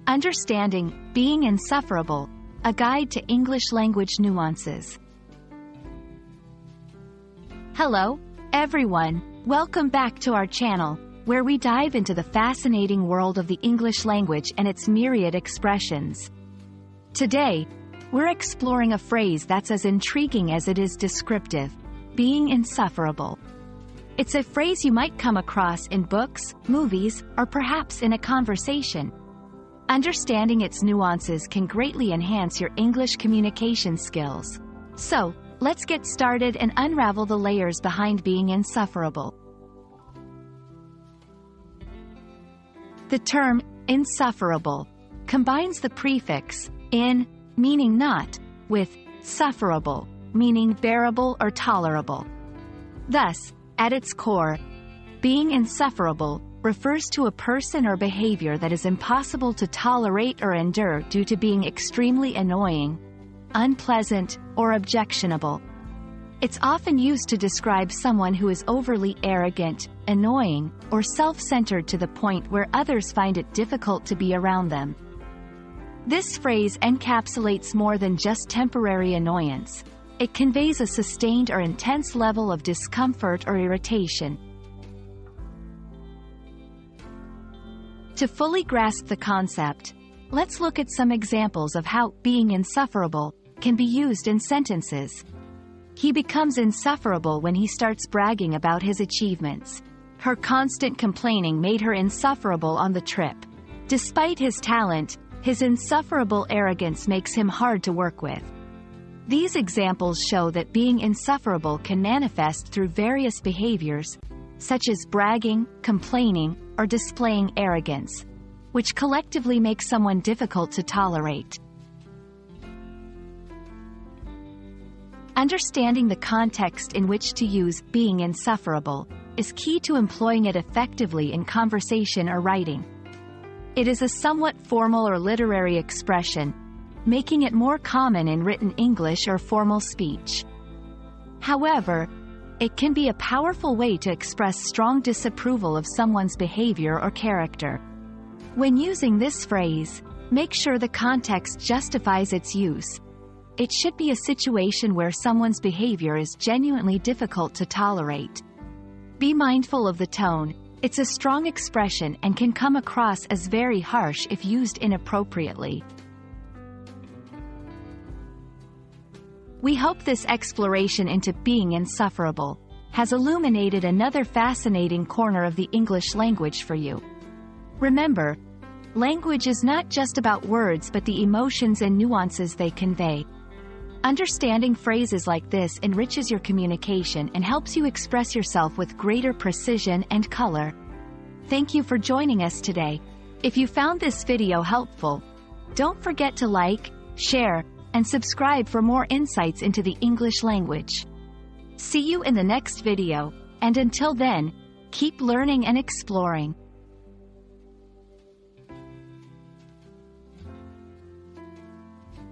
Understanding Being Insufferable, a guide to English language nuances. Hello, everyone. Welcome back to our channel, where we dive into the fascinating world of the English language and its myriad expressions. Today, we're exploring a phrase that's as intriguing as it is descriptive: being insufferable. It's a phrase you might come across in books, movies, or perhaps in a conversation. Understanding its nuances can greatly enhance your English communication skills. So, let's get started and unravel the layers behind being insufferable. The term insufferable combines the prefix in, meaning not, with sufferable, meaning bearable or tolerable. Thus, at its core, being insufferable refers to a person or behavior that is impossible to tolerate or endure due to being extremely annoying, unpleasant, or objectionable. It's often used to describe someone who is overly arrogant, annoying, or self-centered to the point where others find it difficult to be around them. This phrase encapsulates more than just temporary annoyance. It conveys a sustained or intense level of discomfort or irritation. To fully grasp the concept, let's look at some examples of how being insufferable can be used in sentences. He becomes insufferable when he starts bragging about his achievements. Her constant complaining made her insufferable on the trip. Despite his talent, his insufferable arrogance makes him hard to work with. These examples show that being insufferable can manifest through various behaviors, such as bragging, complaining, or displaying arrogance, which collectively make someone difficult to tolerate. Understanding the context in which to use being insufferable is key to employing it effectively in conversation or writing. It is a somewhat formal or literary expression, making it more common in written English or formal speech. However, it can be a powerful way to express strong disapproval of someone's behavior or character. When using this phrase, make sure the context justifies its use. It should be a situation where someone's behavior is genuinely difficult to tolerate. Be mindful of the tone. It's a strong expression and can come across as very harsh if used inappropriately. We hope this exploration into being insufferable has illuminated another fascinating corner of the English language for you. Remember, language is not just about words but the emotions and nuances they convey. Understanding phrases like this enriches your communication and helps you express yourself with greater precision and color. Thank you for joining us today. If you found this video helpful, don't forget to like, share, and subscribe for more insights into the English language. See you in the next video, and until then, keep learning and exploring.